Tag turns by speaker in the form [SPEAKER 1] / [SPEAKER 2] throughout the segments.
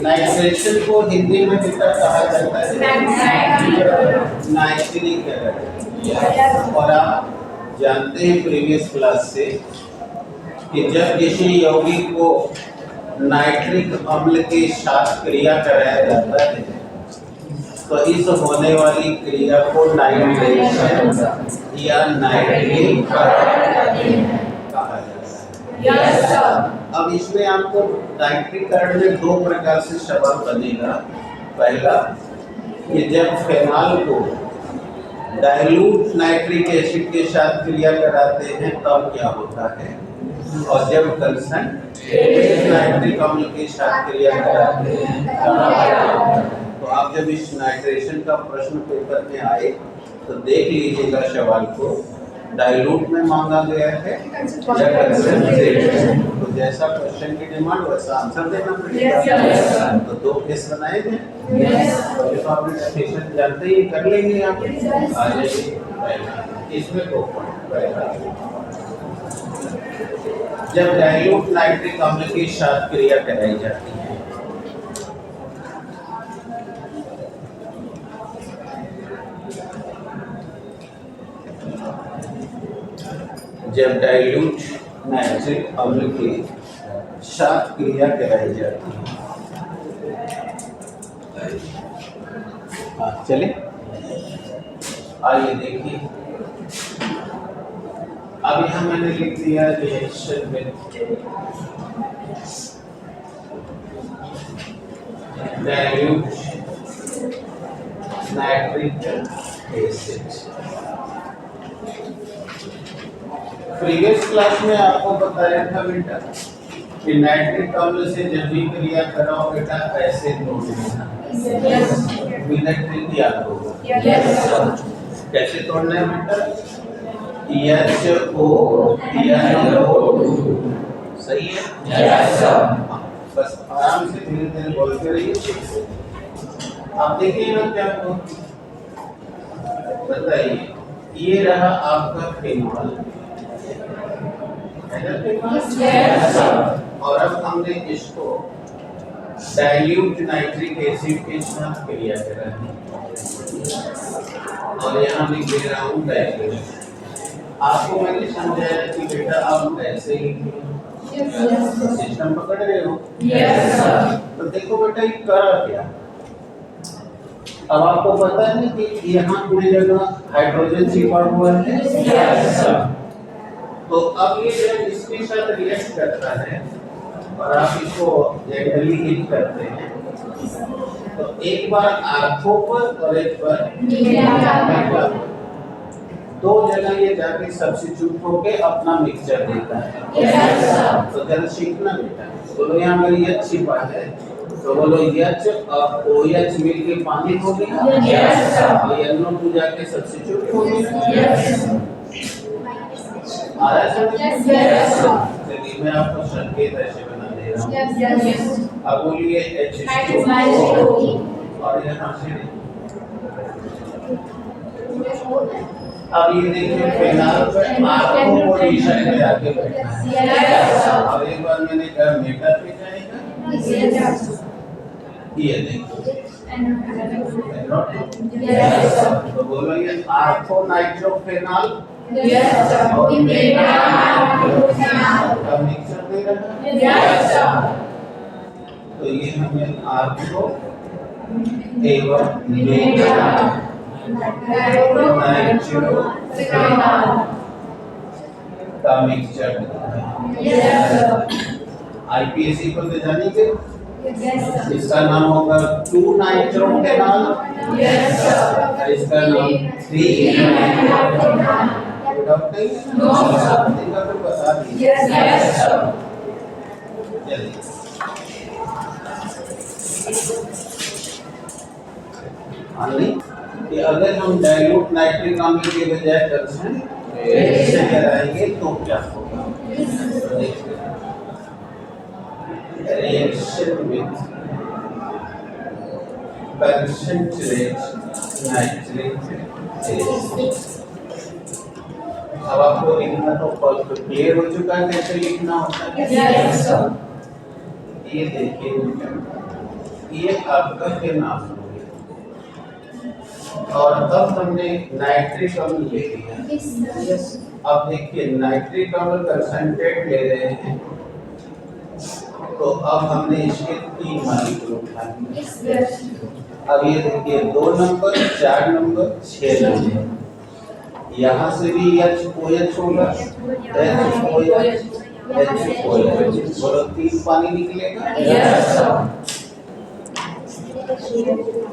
[SPEAKER 1] Nitration को हिंदी में बेटा कहा जाता है नाइट्रीकरण। और आप जानते हैं प्रीवियस क्लास से कि जब किसी यौगिक को नाइट्रिक अम्ल के साथ क्रिया कराया जाता है तो इस होने वाली क्रिया को नाइट्रेशन या नाइट्रीकरण कहा जाता है। अब इसमें आपको नाइट्रीकरण में दो प्रकार से सवाल बनेगा। पहला कि जब फेनॉल को डाइल्यूट नाइट्रिक एसिड के साथ क्रिया कराते हैं तब क्या होता है, और जब कंसंट्रेटेड नाइट्रिक अम्ल के साथ क्रिया कराते हैं तब क्या होता है। तो आप जब इस नाइट्रेशन का प्रश्न पेपर में आए तो देख लीजिएगा सवाल को डाइल्यूट में मांगा गया है या कंसंट्रेटेड। तो जैसा क्वेश्चन की डिमांड वैसा आंसर देना पड़ेगा। तो दो केस बनाए थे तो आप डेफिनेशन जानते ही कर लेंगे आप। आ जाइए इसमें को पहला जब डाइल्यूट नाइट्रिक अम्ल के साथ क्रिया कराई जाती है जब डाइल्यूट नाइट्रिक अम्ल के साथ क्रिया कराई जाती है। चलिए आइए देखिए। अब यहाँ मैंने लिख दिया reaction with dilute nitric acid. Previous class में आपको बताया था बेटा कि नाइट्रिक अम्ल से जब भी क्रिया कराओ बेटा ऐसे नोट लेना। याद होगा कैसे तोड़ना है बेटा, HO सही है। बस आराम से धीरे धीरे बोलते रहिए। आप देखिएगा क्या आपको बताइए, ये रहा आपका फेनॉल और अब हमने इसको डाइल्यूट नाइट्रिक एसिड के साथ क्रिया करा है और यहाँ लिख दे रहा हूँ डाइल्यूट। आपको मैंने समझाया कि बेटा आप ऐसे ही सिस्टम पकड़ रहे हो। तो देखो बेटा ये करा क्या, अब आपको पता है कि यहाँ पूरी जगह हाइड्रोजन छिपा हुआ है। तो अब ये जब इसके साथ रिएक्ट करता है और आप इसको जनरली हिट करते हैं तो एक बार आंखों पर और एक बार दो जगह ये जाके सब्स्टिट्यूट होके अपना मिक्सचर देता है। तो जरा सीखना बेटा, बोलो यहाँ मेरी H छिपा है तो बोलो H और OH मिलके पानी हो गया और NO2 जाके सब्स्टिट्यूट हो गया। आ रहा है चलिए मैं आपको संकेत ऐसे बना दे रहा हूँ। अब बोलिए H2O और यहाँ से अब ये देखिए फेनॉल पे आंखों पोजीशन में आके बैठा है। अब एक बार मैंने कहा मेटा पे जाएगा, ये देखो तो बोलो ये आर्थो नाइट्रोफेनॉल और मेटा का मिक्सचर दे रहा है। तो ये हमें आर्थो एवं मेटा का मिक्सचर आईपीएसी को तो जानेंगे। इसका नाम होगा 2 नाइट्रोफेनॉल और इसका नाम 3 नाइट्रोफेनॉल। डाउट नहीं है ना? तो बता दीजिए। कि अगर हम डाइल्यूट नाइट्रिक अम्ल के बजाय कंसंट्रेट कराएंगे तो क्या होगा। Reaction with concentrate nitric acid. अब आपको लिखना तो क्लियर हो चुका है कैसे लिखना होता है।
[SPEAKER 2] Yes, sir.
[SPEAKER 1] ये देखिए, ये आपका फिनाल हो गया और तब हमने नाइट्रिक अम्ल ले लिया। अब देखिए नाइट्रिक अम्ल कंसंट्रेट ले रहे हैं, तो अब हमने इसके 3 मॉलिक्यूल उठाएंगे। अब ये देखिए 2 नंबर, 4 नंबर, 6 नंबर, यहाँ से भी OH होगा, HOH, बोलो 3 पानी निकलेगा।
[SPEAKER 2] Yes, sir.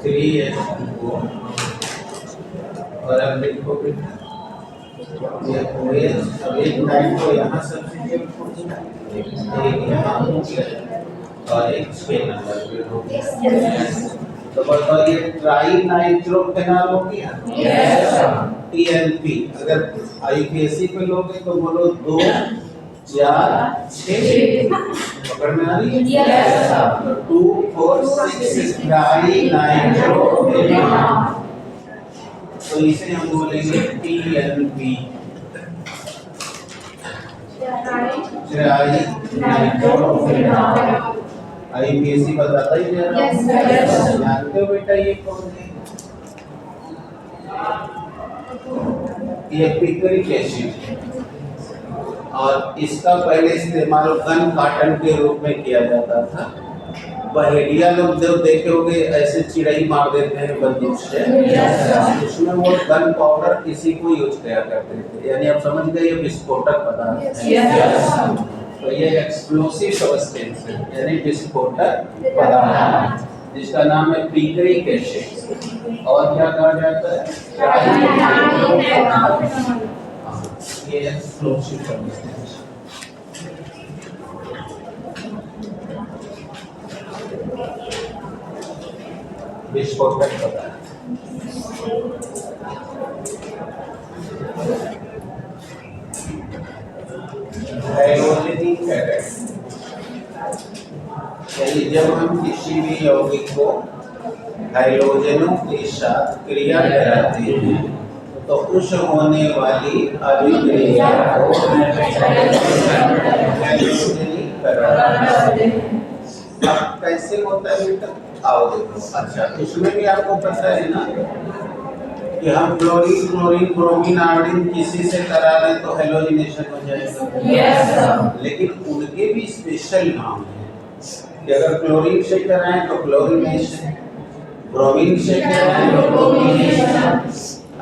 [SPEAKER 1] 3H2O। और अब देखो बेटा, ये OH, अब एक लाइन को यहाँ सब्स्टिट्यूट हो गया, एक यहाँ हो गया और एक 6 नंबर पे हो गया। तो बताओ ये ट्राई नाइट्रोफेनॉल हो गया। TNP। अगर IUPAC पे लोगे तो बोलो 2, 4, 6 पकड़ में आ रही है। 2, 4, 6 ट्राई नाइट्रोफेनॉल। तो इसे हम बोलेंगे TNP, ट्राई नाइट्रोफेनॉल। IUPAC बताता ही नहीं। जानते हो बेटा ये कौन है? ये पिक्रिक एसिड, और इसका पहले इस्तेमाल गन कॉटन के रूप में किया जाता था। बहेड़िया लोग जब देखे होंगे ऐसे चिड़ई मार देते हैं बंदूक से, उसमें वो गन पाउडर किसी को यूज किया करते थे, यानी आप समझ गए ये विस्फोटक पदार्थ है। तो ये एक्सप्लोसिव सब्सटेंस है, यानी विस्फोटक पदार्थ, जिसका नाम है पिक्रिक एसिड। और क्या कहा जाता है? ये एक्सप्लोसिव सब्सटेंस। विस्फोटक पदार्थ। हाइड्रोजनिक एसिड, यानी जब हम किसी भी यौगिक को हाइड्रोजनों के साथ क्रिया कराते हैं तो उस होने वाली अभिक्रिया को हाइड्रोजनीकरण। अब कैसे होता है बेटा? आओ देखो। अच्छा, इसमें भी आपको पता है ना कि हम क्लोरीन, क्लोरीन, ब्रोमीन, आयोडीन किसी से करा लें तो हेलोजिनेशन हो जाएगा। लेकिन उनके भी स्पेशल नाम है कि अगर क्लोरीन से कराएं तो क्लोरीनेशन, ब्रोमीन से कराएं तो ब्रोमीनेशन,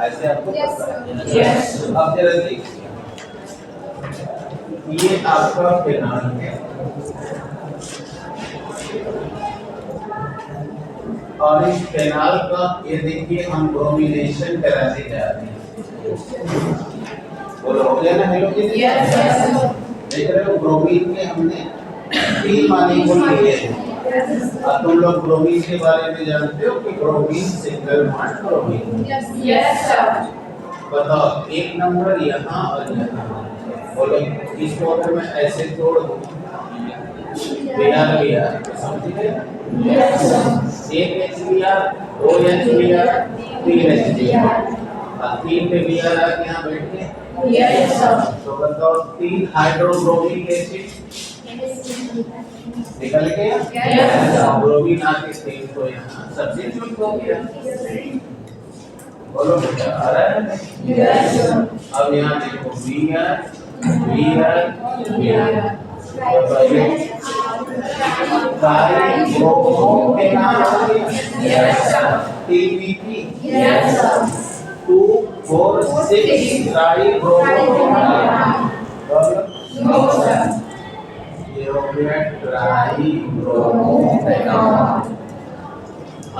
[SPEAKER 1] ऐसे आपको पता है। अब जरा देखिए, ये आपका फिनाल है और इस फिनाल का ये देखिए हम ब्रोमिनेशन कराने जा रहे हैं। बोलो हो गया ना हेलोजन? देख रहे हो ब्रोमीन के हमने 3 मॉलिक्यूल लिए हैं। अब तुम लोग ब्रोमीन के बारे में जानते हो कि ब्रोमीन सिंगल बॉन्ड ब्रोमीन। बताओ 1 नंबर यहाँ और यहाँ, बोलो इस फोटो में ऐसे तोड़ दो, बिहार समझिए। एक HBr, 2 HBr, 3 HBr, 3 पे Br आ यहाँ बैठे। तो बताओ 3 हाइड्रोब्रोमिक एसिड निकल गया। ब्रोमीन आके 3 को यहाँ सब्स्टिट्यूट हो गया। बोलो बेटा आ रहा है? अब यहाँ देखो Br, Br, Br, TBP 2, 4, 6 ट्राइब्रोमोफेनॉल। ये हो गया ट्राइब्रोमोफेनॉल।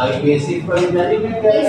[SPEAKER 1] IUPAC पर जानेंगे क्या है?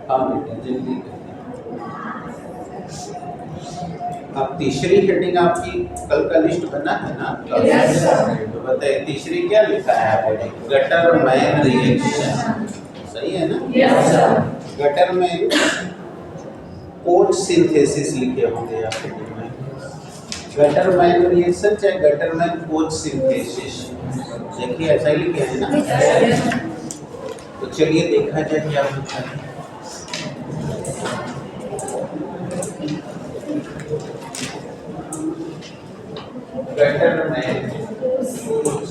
[SPEAKER 1] हाँ बेटा जल्दी। तीसरी हेडिंग आपकी कल का लिस्ट बना है ना?
[SPEAKER 2] Yes, sir.
[SPEAKER 1] तो बताइए तीसरी क्या लिखा है आपने? गटर मैन रिएक्शन, सही है ना?
[SPEAKER 2] Yes, sir.
[SPEAKER 1] Gutter man code synthesis लिखे होंगे आपके में। गटर मैन रिएक्शन चाहे गटर मैन कोड सिंथेसिस, देखिए ऐसा ही लिखे है ना? तो चलिए देखा जाए क्या होता है। गटर में कुछ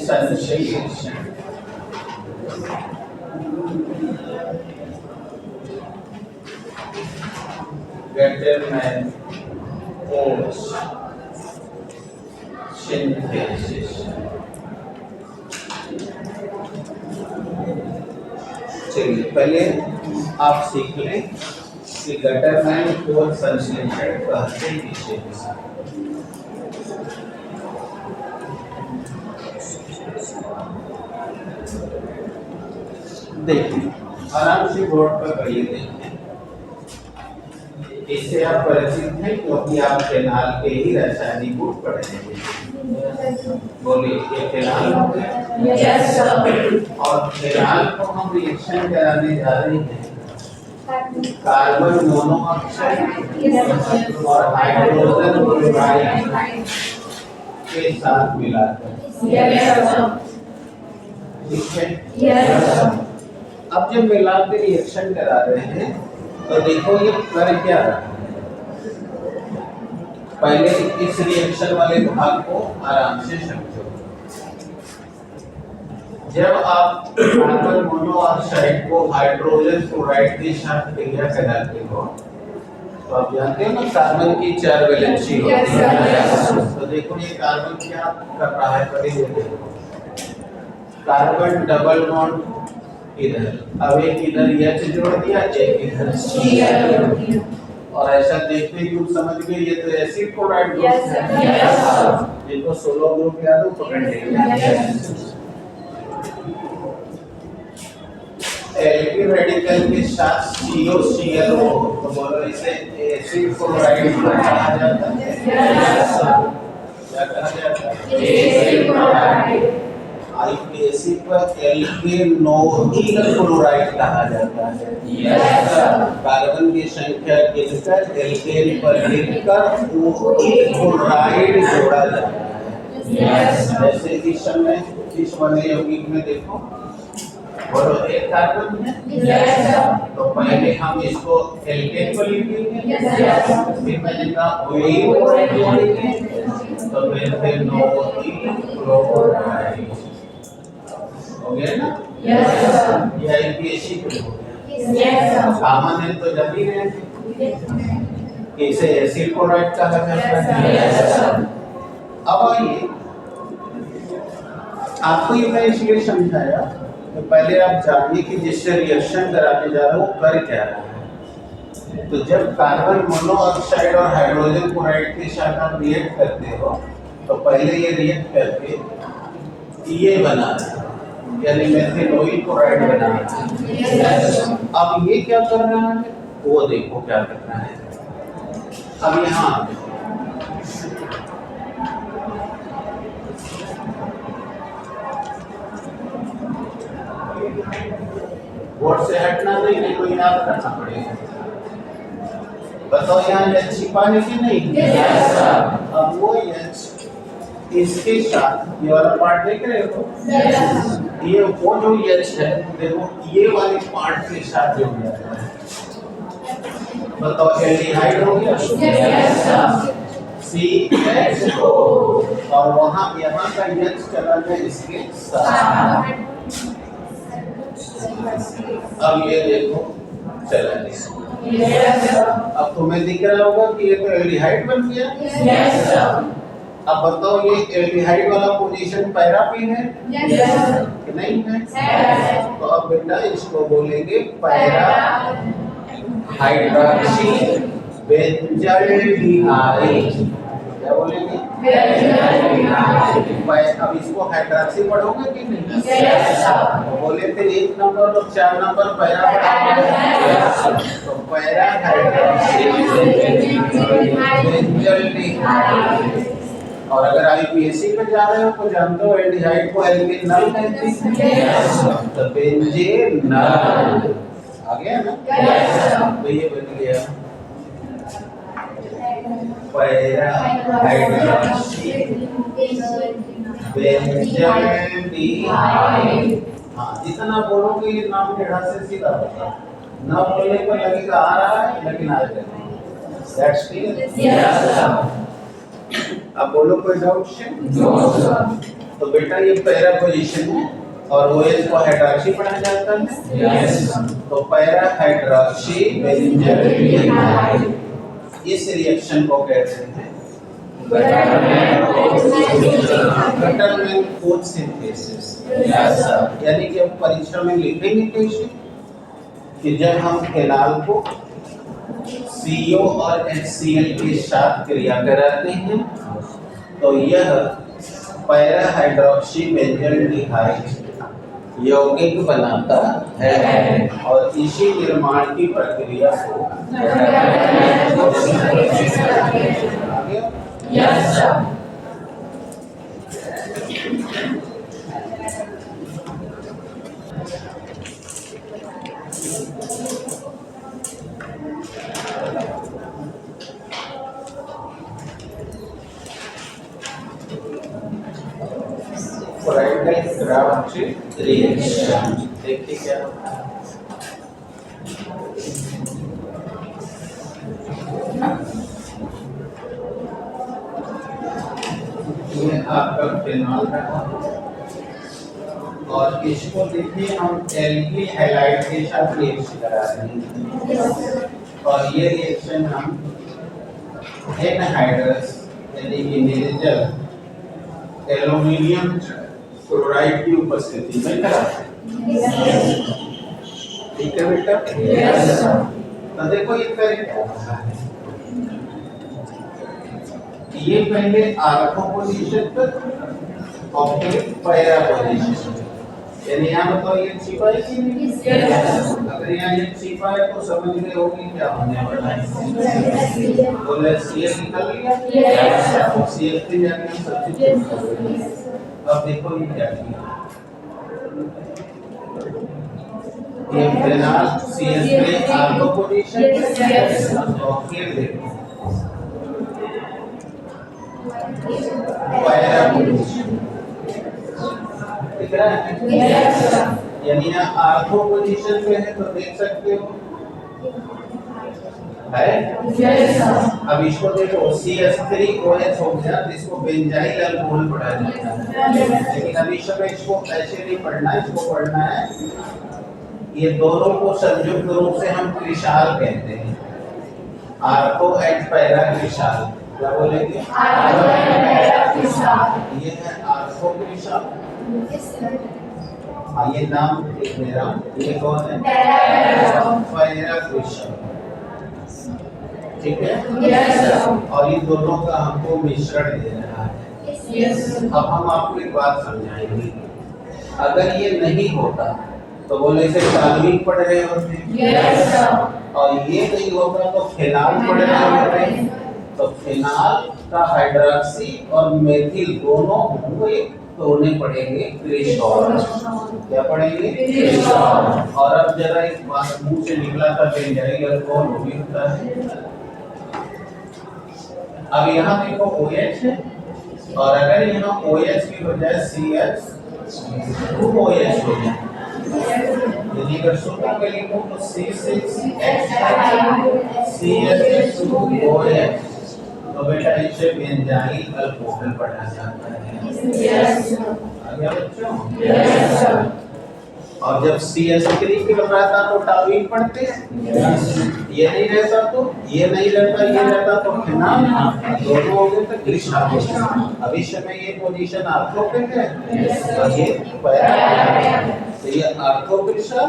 [SPEAKER 1] संश्लेषण, गटर में कोच सिंथेसिस। चलिए पहले आप सीख लें कि गटर में कोच संश्लेषण कहते किसे। देखिए आराम से बोर्ड पर पढ़िए, देखें इससे आप परिचित हैं क्योंकि आप फिनाल के ही रासायनिक गुण पढ़े हैं। बोलिए ये फिनाल हो गया।
[SPEAKER 2] Yes, sir.
[SPEAKER 1] और फिनाल को हम रिएक्शन कराने जा रहे हैं कार्बन मोनोऑक्साइड और हाइड्रोजन क्लोराइड के साथ मिलाकर।
[SPEAKER 2] Yes, sir.
[SPEAKER 1] ठीक है?
[SPEAKER 2] Yes, sir.
[SPEAKER 1] अब जब मिला के रिएक्शन करा रहे हैं तो देखो ये कर क्या रहा है। पहले इस रिएक्शन वाले भाग को आराम से समझो। जब आप कार्बन मोनोऑक्साइड को हाइड्रोजन क्लोराइड के साथ क्रिया कराते हो तो आप जानते हो ना कार्बन की 4 वैलेंसी होती है। तो देखो ये कार्बन क्या कर रहा है, पहले देखो कार्बन डबल बॉन्ड इधर, अब एक इधर H जोड़ दिया, एक इधर C, और ऐसा देखते ही लोग समझ गए ये तो एसिड क्लोराइड ग्रुप है। जिनको सोलो ग्रुप याद हो पकड़ लेंगे। एल्किल रेडिकल के साथ COCl तो बोलो इसे एसिड क्लोराइड कहा जाता है। क्या कहा जाता है?
[SPEAKER 2] Acid chloride.
[SPEAKER 1] आईपीएसी पर एल्केनोइल क्लोराइड कहा जाता है।
[SPEAKER 2] Yes, sir.
[SPEAKER 1] कार्बन की संख्या गिनकर एल्केन पर लिखकर ओइल क्लोराइड जोड़ा जाता है।
[SPEAKER 2] Yes, sir.
[SPEAKER 1] जैसे इस समय इस वाले यौगिक में देखो बोलो एक कार्बन है।
[SPEAKER 2] Yes, sir.
[SPEAKER 1] तो पहले हम इसको एल्केन पर लिखेंगे,
[SPEAKER 2] Yes, sir.
[SPEAKER 1] फिर मैंने कहा ओइल क्लोराइड जोड़ेंगे, तो फिर नोइल क्लोराइड हो गया ना?
[SPEAKER 2] Yes, sir.
[SPEAKER 1] ये आईपीएसी पे हो गया।
[SPEAKER 2] Yes, sir.
[SPEAKER 1] सामान्य है तो जब ही रहे कि इसे एसिड क्लोराइड कहा जाता है।
[SPEAKER 2] Yes, sir.
[SPEAKER 1] अब आइए आपको ये मैं इसलिए समझाया कि पहले आप जानिए कि जिससे रिएक्शन कराने जा रहे हो वो कर क्या रहा है। तो जब कार्बन मोनोऑक्साइड और हाइड्रोजन क्लोराइड के साथ आप रिएक्ट करते हो तो पहले ये रिएक्ट करके ये बना यानी मेथिनोइल क्लोराइड बना। अब ये क्या कर रहा है वो देखो क्या कर रहा है। अब यहाँ बोर्ड से हटना नहीं तो याद करना पड़ेगा। बताओ यहाँ H छिपा है कि नहीं?
[SPEAKER 2] Yes, sir.
[SPEAKER 1] अब वो H इसके साथ ये वाला पार्ट देख रहे हो?
[SPEAKER 2] Yes.
[SPEAKER 1] ये वो जो H है देखो ये वाले पार्ट के साथ जुड़ जाता है। बताओ एल्डिहाइड हो गया?
[SPEAKER 2] Yes, sir.
[SPEAKER 1] CH2 और वहाँ यहाँ का H चला गया इसके साथ। अब ये देखो चला गया।
[SPEAKER 2] Yes, sir.
[SPEAKER 1] अब तुम्हें दिख रहा होगा कि ये तो एल्डिहाइड बन गया।
[SPEAKER 2] Yes, sir.
[SPEAKER 1] अब बताओ ये एल्डिहाइड वाला पोजीशन पैरा पे है
[SPEAKER 2] Yes, sir.
[SPEAKER 1] कि नहीं है?
[SPEAKER 2] Yes.
[SPEAKER 1] तो अब बेटा इसको बोलेंगे पैरा हाइड्रॉक्सी बेंजाल्डिहाइड। क्या बोलेंगे? अब इसको हाइड्रॉक्सी पढ़ोगे कि नहीं?
[SPEAKER 2] Yes, sir.
[SPEAKER 1] तो बोले थे 1 नंबर और 4 नंबर पैरा पढ़ाओगे, तो पैरा हाइड्रॉक्सी बेंजल्डिहाइड। और अगर आईपीएससी पे जा रहे हो तो जानते हो एल्डिहाइड को एल्केन नल कहते हैं, तो बेंजेनल आ गया ना? तो ये बन गया पैरा हाइड्रॉक्सी बेंजल्डिहाइड। हाँ, जितना बोलोगे ये नाम टेढ़ा से सीधा होगा, ना बोलने पर लगेगा आ रहा है लेकिन आ जाएगा। That's clear? अब बोलो कोई डाउट है? तो बेटा ये पैरा पोजीशन है और ओएच को हाइड्रॉक्सी पढ़ा जाता है। तो पैरा हाइड्रॉक्सी बेंजल्डिहाइड, इस रिएक्शन को कहते हैं गटरमैन कोच सिंथेसिस। यानी कि अब परीक्षा में लिखेंगे कैसे कि जब हम फिनाल को CO और HCl के साथ क्रिया कराते हैं तो यह पैरा हाइड्रॉक्सी बेंजल्डिहाइड यौगिक बनाता है और इसी निर्माण की प्रक्रिया को फ्राइडल क्राफ्ट रिएक्शन। देखिए क्या होता है। ये आपका फिनॉल रहा और इसको देखिए हम एल्किल हैलाइड के साथ रिएक्शन करा रहे हैं और ये रिएक्शन हम एनहाइड्रस यानी कि निर्जल एल्युमिनियम क्लोराइड की उपस्थिति में कराते हैं। ठीक है बेटा? तो देखो ये करें क्या होता है। ये पहले आर्थो पोजीशन पर और फिर पैरा पोजीशन, यानी यहाँ बताओ ये छिपा है कि नहीं? अगर यहाँ ये छिपा है तो समझ गए होगी क्या होने वाला है। बोले CL निकल गया, CL3 जाके हम सब्स्टिट्यूट कर देंगे। अब देखो ये क्या किया, ये फिनाल CH3 आर्थो पोजीशन और फिर देखो पैरा पोजीशन, दिख रहा है? यानी यहाँ आर्थो पोजीशन पे है तो देख सकते हो है। अब इसको देखो CH3OH हो गया तो इसको बेंजाइल अल्कोहल पढ़ा जाता है, लेकिन अभी समय इसको ऐसे नहीं पढ़ना है, इसको पढ़ना है ये दोनों को संयुक्त रूप से हम क्रिस्टल कहते हैं। आर्थो एंड पैरा क्रिस्टल, क्या बोलेंगे? ये है आर्थो क्रिस्टल। हाँ, ये नाम देख ले रहा हूँ, ये कौन है? Para crystal. ठीक है? और ये दोनों का हमको मिश्रण दे रहा है। अब हम आपको एक बात समझाएंगे, अगर ये नहीं होता तो बोले इसे टालविक पढ़ रहे होते, और ये नहीं होता तो फिनाल पढ़ रहे होते। तो फिनाल का हाइड्रॉक्सी और मेथिल दोनों होंगे तो उन्हें पढ़ेंगे क्रिस्टॉल। क्या पढ़ेंगे? क्रिस्टॉल। और अब जरा एक बात मुंह से निकला था बेंजाइल अल्कोहल वो भी होता है। अब यहाँ देखो OH है और अगर यहाँ OH की बजाय CH2OH हो जाए, यदि अगर सूत्र में लिखो तो C6H2OH, तो बेटा इसे बेंजाइल अल्कोहल पढ़ा जाता है। आगे बच्चों, और जब CH3 के रहता तो टालविन पढ़ते हैं, ये नहीं रहता तो ये नहीं रहता, ये रहता तो फिनाल, दोनों हो गए तो क्रिस्टल। अभी समय ये पोजीशन आर्थो पे है और ये पैरा, तो ये आर्थो क्रिस्टल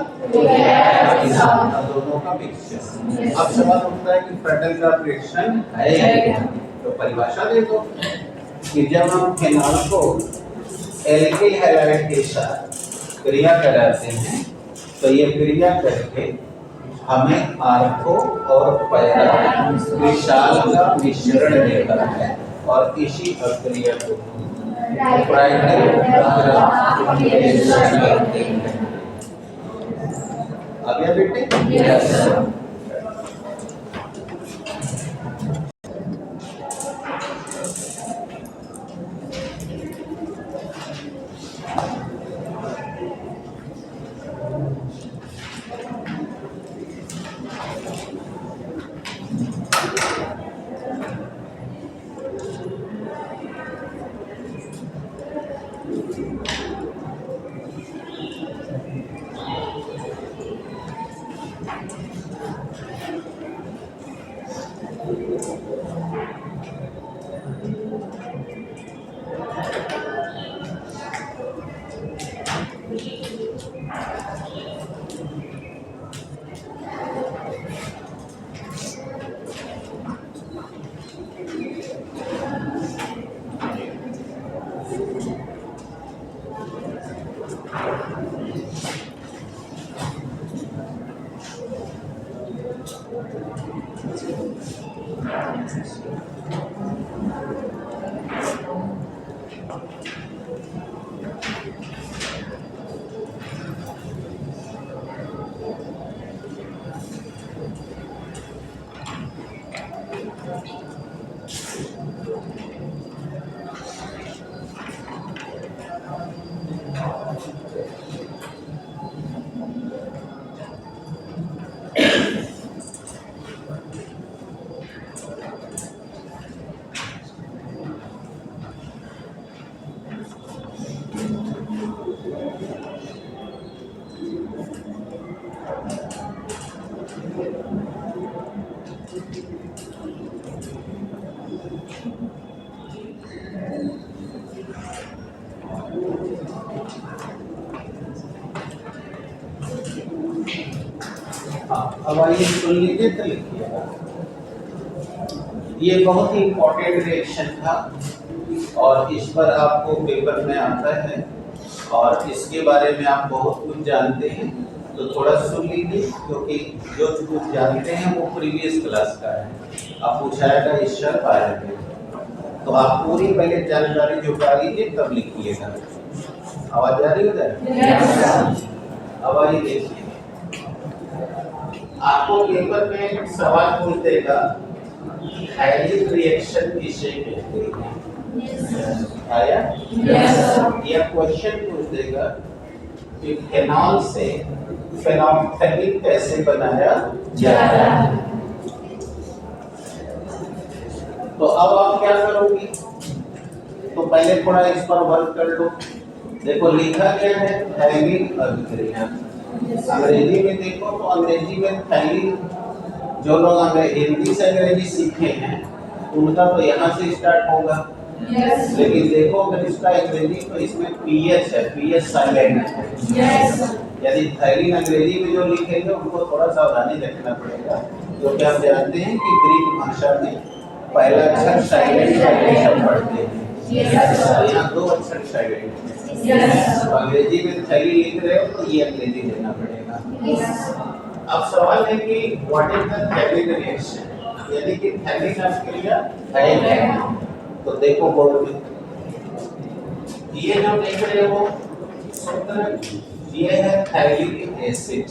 [SPEAKER 1] दोनों का मिक्सचर। अब सवाल उठता है कि फ्रेटल का रिएक्शन है, तो परिभाषा दे दो। कि जब हम फिनॉल को एल्किल हैलाइड के साथ क्रिया कराते हैं तो ये क्रिया करके हमें आर्थो और पैरा विशाल का मिश्रण देता है और इसी अक्रिया को प्राइमरी कहते हैं। आ गया बेटे?
[SPEAKER 2] Yes, sir.
[SPEAKER 1] अब आइए सुन लीजिए तो लिखिएगा। ये बहुत ही इम्पोर्टेंट रिएक्शन था और इस पर आपको पेपर में आता है और इसके बारे में आप बहुत कुछ जानते हैं, तो थोड़ा सुन लीजिए क्योंकि जो कुछ जानते हैं वो प्रीवियस क्लास का है। आप पूछाएगा इस शर्त आएंगे तो आप पूरी पहले जानकारी जुटा लीजिए तब लिखिएगा। आवाज आ रही हो जाए? अब आइए देखिए, आपको पेपर में सवाल पूछ देगा हाइड्रोजन रिएक्शन किसे कहते हैं? आया? या क्वेश्चन पूछ देगा कि फिनॉल से फेनोल्फथैलीन कैसे बनाया जाता है? तो अब आप क्या करोगी? तो पहले थोड़ा इस पर वर्क कर लो। देखो लिखा गया है थैलीन अभिक्रिया। अंग्रेजी में देखो तो अंग्रेजी में थैलीन, जो लोग हिंदी से अंग्रेजी सीखे हैं उनका तो यहाँ से स्टार्ट होगा। लेकिन देखो अगर इसका अंग्रेजी तो इसमें पीएच है, पीएच साइलेंट है। यदि थैलीन अंग्रेजी में जो लिखेंगे उनको थोड़ा सावधानी रखना पड़ेगा, क्योंकि आप जानते हैं कि ग्रीक भाषा में पहला अक्षर साइलेंट का पढ़ते हैं। यहाँ दो अक्षर साइलेंट है। अंग्रेजी में थैली लिख रहे हो तो ये अंग्रेजी लेना पड़ेगा। अब सवाल है कि व्हाट इज द थैलीन रिएक्शन, यानी कि थैलीन अभिक्रिया है। तो देखो बोर्ड में ये जो देख रहे हो सूत्र, ये है थैलीन एसिड।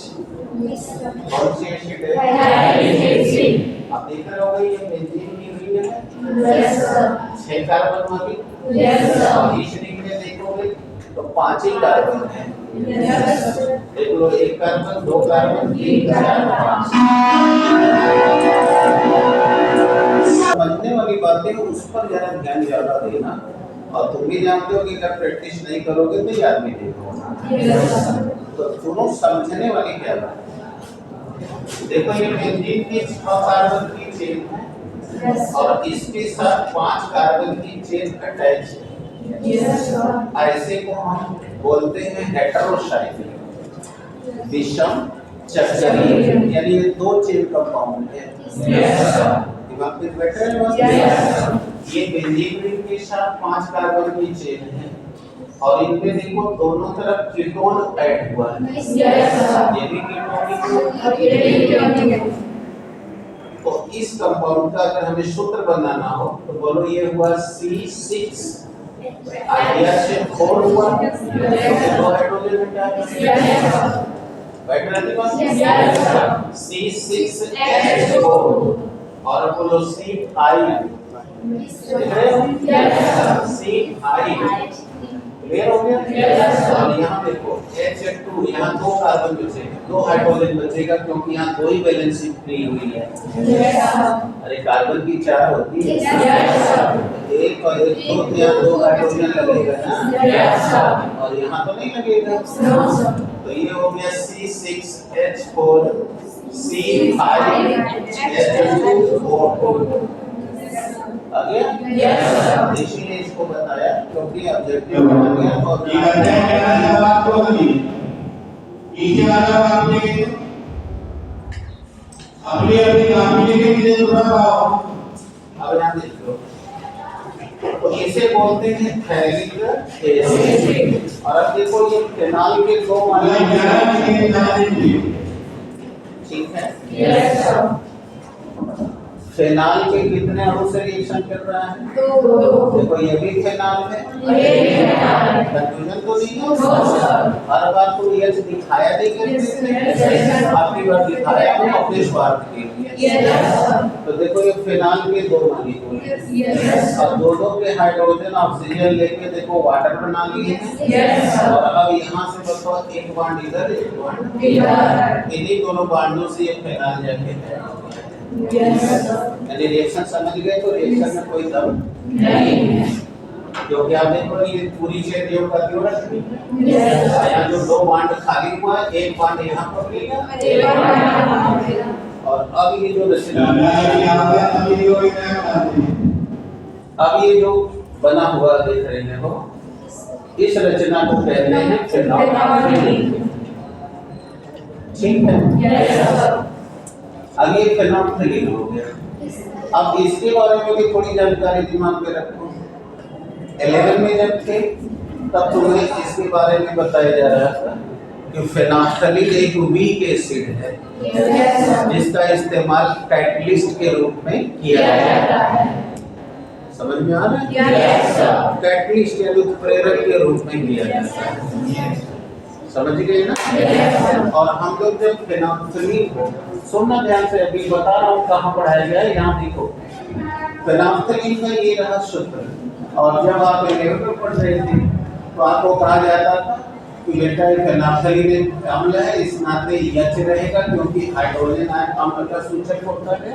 [SPEAKER 1] कौन सी एसिड है? थैलीन एसिड। आप देख रहे हो ये बेंजीन की रिंग है। Yes sir. 6 कार्बन वाली। Yes sir. इस रिंग में देखोगे तो 5 ही कार्बन है। Yes sir. देख लो 1 कार्बन, 2 कार्बन, 3, 4, 5। समझने वाली बातें उस पर जरा ध्यान ज्यादा देना, और तुम भी जानते हो कि अगर प्रैक्टिस नहीं करोगे तो याद भी नहीं होगा। तो दोनों समझने वाली क्या बात। देखो ये बेंजीन की 6 कार्बन की चेन है और इसके साथ 5 कार्बन की चेन अटैच है। ऐसे को हम बोलते हैं हेटेरोसाइक्लिक, विषम चक्रीय, यानी ये 2 चेन कंपाउंड है। दिमाग में बैठ रहे हैं? ये बेंजीन रिंग के साथ 5 कार्बन की चेन है और इनमें देखो दोनों तरफ कीटोन ऐड हुआ है।
[SPEAKER 2] Yes, sir.
[SPEAKER 1] ये भी कीटोनिक है। तो इस कंपाउंड का अगर हमें सूत्र बनाना हो तो बोलो ये हुआ C6 आइडिया से 4 हुआ तो हाइड्रोजन बेटा बैठ रही बात C6H4 और बोलो C5 C5 क्लियर हो गया। और यहाँ देखो H2 यहाँ 2 कार्बन बचेगा 2 हाइड्रोजन बचेगा क्योंकि यहाँ 2 ही वैलेंसी फ्री हुई है। अरे कार्बन की 4 होती है एक और एक दो यहाँ 2 हाइड्रोजन लगेगा ना और यहाँ तो नहीं लगेगा। तो ये हो गया C6H4 C5H2O2 आ गया। इसीलिए इसको बताया क्योंकि ऑब्जेक्टिव बन गया और अब यहाँ देखो तो इसे बोलते हैं थैलिक एसिड और अब देखो ये फिनाल के 2 ठीक है। फेनॉल के कितने अणु से रिएक्शन कर रहा है? 2। देखो ये भी फेनॉल है, कंफ्यूजन तो नहीं है। हर बार तो ये दिखाया नहीं करते, आपकी बार दिखाया हो अपने स्वार्थ के लिए। तो देखो ये फेनॉल के 2 मॉलिक्यूल हैं और दोनों के हाइड्रोजन ऑक्सीजन लेके देखो वाटर बना लिए हैं और अब यहाँ से बताओ एक बॉन्ड इधर एक बॉन्ड इधर, इन्हीं दोनों बॉन्डों से ये फेनॉल जाके है। यानी रिएक्शन समझ गए तो रिएक्शन में कोई दम नहीं है क्योंकि आप देखो ये पूरी चेन योग का क्यों रखी यहाँ जो 2 बॉन्ड खाली हुआ है एक बॉन्ड यहाँ पर लेगा और अब ये जो रचना अब ये जो बना हुआ देख रहे हो इस रचना को कहते हैं फेनॉल। ठीक है। आगे फेनोल्फथलीन हो गया। अब इसके बारे में भी थोड़ी जानकारी दिमाग में रखो। 11 में जब थे तब तुम्हें इसके बारे में बताया जा रहा था कि फेनोल्फथलीन एक वीक एसिड है जिसका इस्तेमाल कैटलिस्ट के रूप में किया जाता है। समझ में आ रहा है? कैटलिस्ट यानी उत्प्रेरक के रूप में किया जाता है। समझ गए ना? और हम लोग जब फेनोल्फथलीन को सुनना ध्यान से, अभी बता रहा हूँ कहाँ पढ़ाया गया है। यहाँ देखो फेनोल्फथलीन का ये रहा सूत्र और जब आप 11 में पढ़ रहे थे तो आपको कहा जाता था कि बेटा ये फेनोल्फथलीन एक अम्ल है, इस नाते H रहेगा क्योंकि हाइड्रोजन आयन अम्ल का सूचक होता है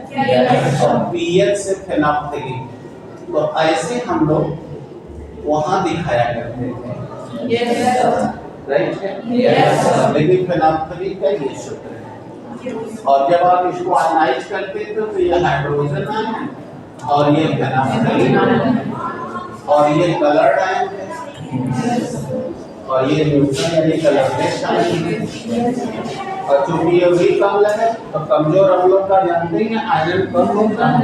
[SPEAKER 1] और पीएच से फेनोल्फथलीन। तो ऐसे हम लोग वहाँ दिखाया करते थे, राइट है? लेकिन फेनोल्फथलीन का ये सूत्र है और जब आप इसको आयनाइज करते थे तो ये हाइड्रोजन आयन और ये फेनोल्फथलीन आयन और ये कलर्ड आयन है और ये न्यूट्रल यानी कलरलेस आयन है। और चूंकि ये वीक अम्ल है तो कमजोर अम्लों का जानते हैं आयरन कम होता है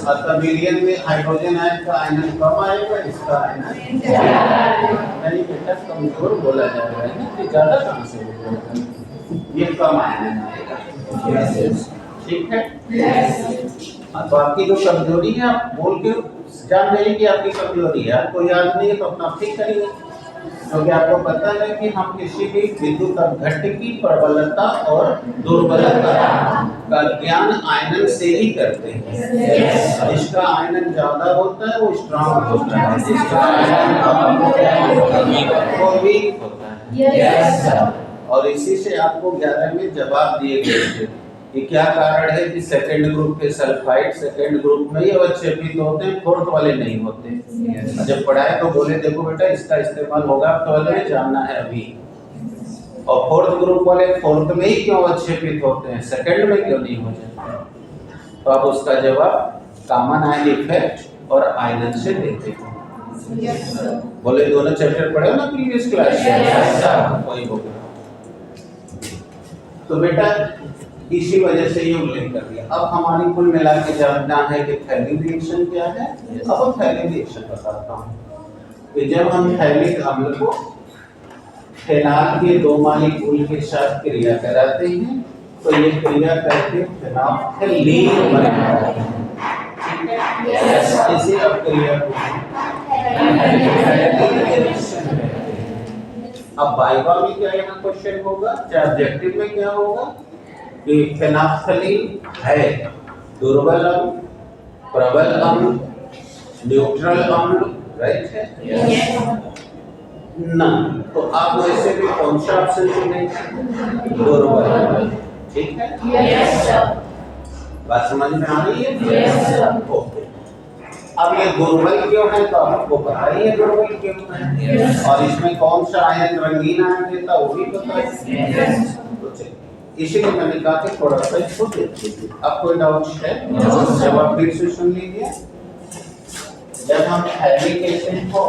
[SPEAKER 1] और तब में हाइड्रोजन आयन का आयरन कम आएगा, इसका आयरन यानी बेटा कमजोर बोला जा रहा है ना कि ज्यादा कम से होगा, ये कम आयरन आएगा। ठीक है। तो आपकी जो कमजोरी है आप बोल के जान जाइए कि आपकी कमजोरी है, आपको याद नहीं है तो अपना ठीक करिए क्योंकि आपको पता है कि हम किसी भी विद्युत अपघट्ट की प्रबलता और दुर्बलता का ज्ञान आयनन से ही करते हैं। जिसका आयनन ज्यादा होता है वो स्ट्रांग होता है, जिसका आयनन कम होता है वो वीक होता है। और इसी से आपको 11 में जवाब दिए गए थे कि क्या कारण है कि सेकंड ग्रुप के सल्फाइड सेकंड ग्रुप में ही अवक्षेपित होते हैं, फोर्थ वाले नहीं होते। जब पढ़ाए तो बोले देखो बेटा इसका इस्तेमाल होगा तो वाले जानना है अभी, और फोर्थ ग्रुप वाले फोर्थ में ही क्यों अवक्षेपित होते हैं, सेकंड में क्यों नहीं हो जाते। तो आप उसका जवाब कॉमन आयन इफेक्ट और आयनन से देते हो। बोले दोनों चैप्टर पढ़े ना प्रीवियस क्लास में, कोई होगा तो बेटा इसी वजह से ये उल्लेख कर दिया। अब हमारी कुल मिला के जानना है कि थैलिक रिएक्शन क्या है। अब हम थैलिक रिएक्शन बताता हूँ कि जब हम थैलिक अम्ल को फेनॉल के 2 मॉलिक्यूल के साथ क्रिया कराते हैं तो ये क्रिया करके फेनॉल्फथलीन बनता है। ठीक है, इसी अब क्रिया को अब वाइवा में क्या यहाँ क्वेश्चन होगा, चाहे ऑब्जेक्टिव में क्या होगा कि फेनॉल्फथलीन है दुर्बल अम्ल, प्रबल अम्ल, न्यूट्रल अम्ल, राइट है ना। तो आप वैसे भी कौन सा ऑप्शन चुनेंगे, दुर्बल अम्ल। ठीक है, बात समझ में आ रही है। ओके, अब ये दुर्बल क्यों है तो आपको पता ही है दुर्बल क्यों है, और इसमें कौन सा आयन रंगीन आयन देता वो भी पता है। तो चलिए, इसीलिए मैंने कहा कि थोड़ा सा इसको देख लीजिए। अब कोई डाउट है? जवाब फिर से सुन लीजिए। जब हम थैलिक एसिड को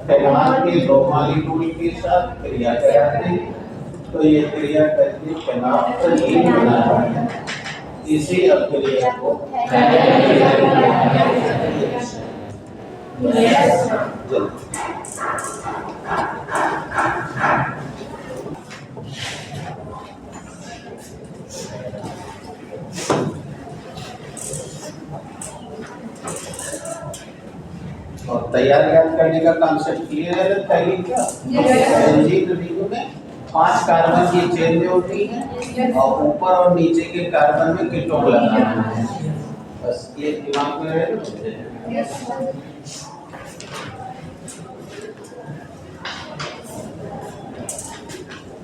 [SPEAKER 1] फेनॉल के 2 मॉलिक्यूल के साथ क्रिया कराते हैं तो ये क्रिया करके फेनॉल्फथलीन बनाता है। इसी अभिक्रिया को और तैयार याद करने का कॉन्सेप्ट क्लियर है थैलिक का। बेंजीन रिंग में 5 कार्बन की चेन में होती है और ऊपर और नीचे के कार्बन में कीटोन लगाना है, बस ये दिमाग में रहे।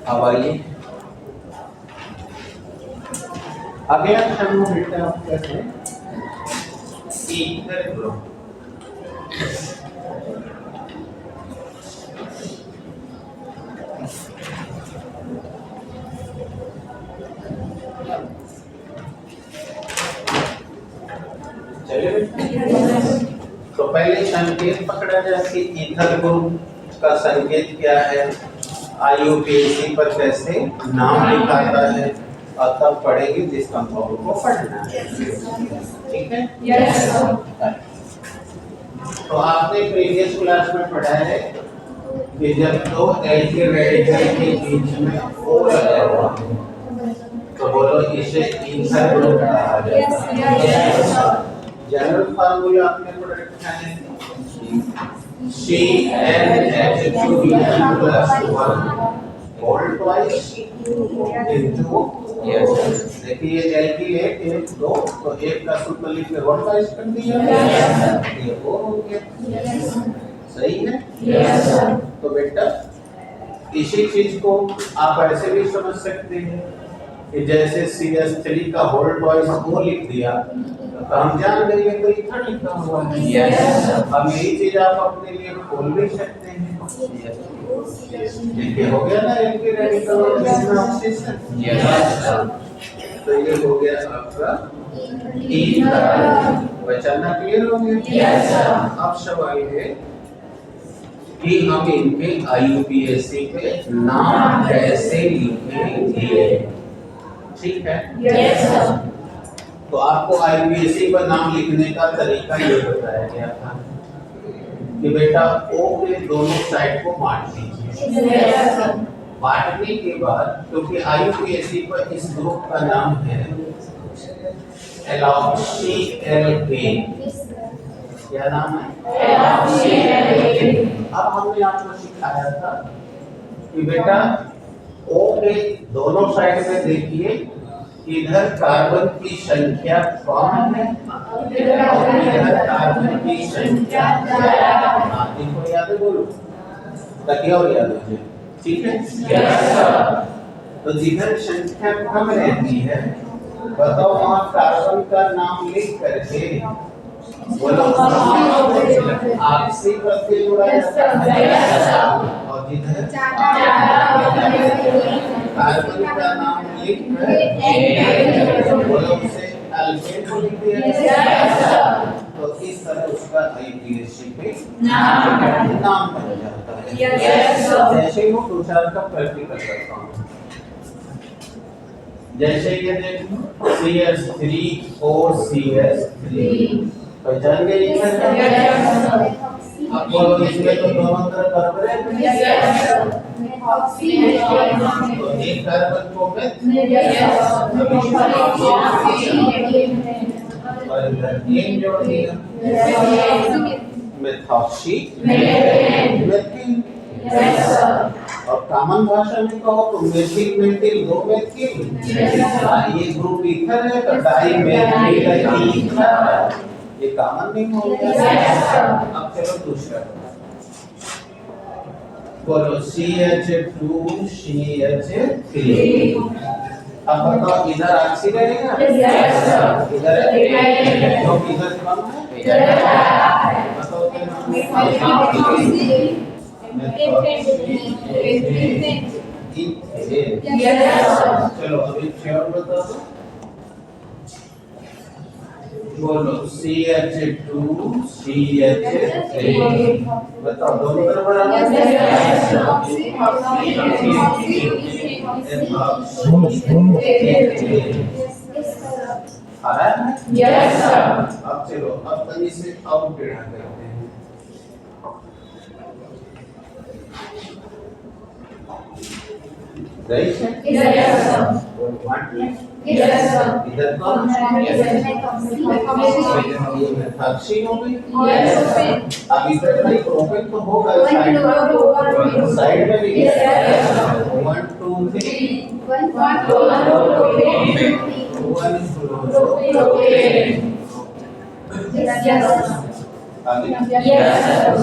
[SPEAKER 1] अब आइए अगला हम बेटा आप कहते हैं ईथर ग्रुप। तो पहले संकेत पकड़ा जाए कि ईथर ग्रुप का संकेत क्या है, IUPAC पर कैसे नाम लिखाता है, और तब पढ़ेंगे जिस कंपाउंड को पढ़ना है। ठीक है, तो आपने प्रीवियस क्लास में पढ़ा है कि जब 2 एल्किल रेडिकल के बीच में O लगा हुआ तो बोलो इसे ईथर ग्रुप कहा जाता है। जनरल फार्मूला आपने पढ़ रखा है CnH2n + 1 होल ट्वाइस इनटू, देखिए ये एल्किल 1 2 तो 1 का सूत्र लिख के होल ट्वाइस कर दिया, ये हो गया। सही है। तो बेटा इसी चीज को आप ऐसे भी समझ सकते हैं कि जैसे CH3 का होल ट्वाइस वो लिख दिया तो हम जान गए तो इथर लिखा हुआ है। अब यही चीज आप अपने लिए खोल भी सकते हैं। देखिए हो गया ना एल्किल रेडिकल और ऑक्सीजन, तो ये हो गया आपका ईथर। बचाना क्लियर हो गया। अब सवाल है कि हम इनके IUPAC पे नाम कैसे लिखेंगे। ठीक है, तो आपको IUPAC पर नाम लिखने का तरीका ये बताया गया था कि बेटा O के दोनों साइड को बांट दीजिए। बांटने के बाद क्योंकि IUPAC पर इस ग्रुप का नाम है एलॉक्सीएलकेन। क्या नाम है? एलॉक्सीएलकेन। अब हमने आपको सिखाया था कि बेटा O के दोनों साइड में देखिए इधर कार्बन की संख्या कम है और इधर कार्बन की संख्या ज्यादा है। इनको याद है, बोलो ताकि और याद हो जाए। ठीक है, तो जिधर संख्या कम रहती है बताओ वहाँ कार्बन का नाम लिख करके बोलो आपसी प्रत्यय जुड़ा जाता है, और जिधर कार्बन का नाम लिख कर बोलो उसे अल्केन को लिख दिया, तो इस तरह उसका IUPAC पे नाम बन जाता है। जैसे ही वो 2-4 का प्रैक्टिकल करता हूँ। जैसे ये देखो CH3OCH3 पहचान गए ये क्या? अब बोलो इसमें तो दोनों तरफ बराबर है तो एक कार्बन को में और इधर एक जोड़ दिया मेथॉक्सी मेथिल और कॉमन भाषा में कहो तो मेथिल मेथिल दो मेथिल ये ग्रुप ईथर है तो डाई मेथिल ईथर ये कॉमन नहीं हो गया। अब चलो दूसरा बोलो CH2 CH3 अब बताओ इधर ऑक्सी रहेगा इधर तो इधर कम है बताओ चलो अभी श्योर बता दो बोलो CH2 CH3 बताओ दोनों तरफ आ रहा है
[SPEAKER 2] Yes, sir.
[SPEAKER 1] अब चलो अब तनी से आउट टेढ़ा करते हैं राइट है
[SPEAKER 2] Yes, sir. Yes, sir.
[SPEAKER 1] इधर कौन ये मेथॉक्सी हो गई
[SPEAKER 2] Yes, sir.
[SPEAKER 1] अब इधर नहीं प्रोपेन तो होगा साइड में भी 1 2 3 आगे
[SPEAKER 2] Yes, sir.